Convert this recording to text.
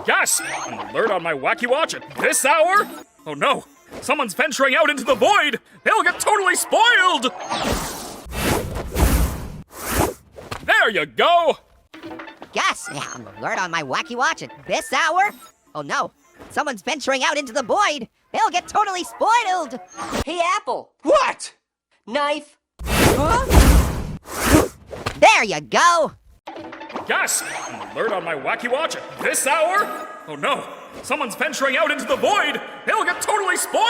Gasp! An alert on my Wacky watch at this hour? Oh no! Someone's venturing out into the void! They'll get totally spoiled! There you go! Gus, an alert on my Wacky watch at this hour? Oh no, someone's venturing out into the void. They'll get totally spoiled. Hey, Apple! What? Knife! There you go. Gasp! An alert on my Wacky watch at this hour? Oh no! Someone's venturing out into the void! They'll get totally spoiled!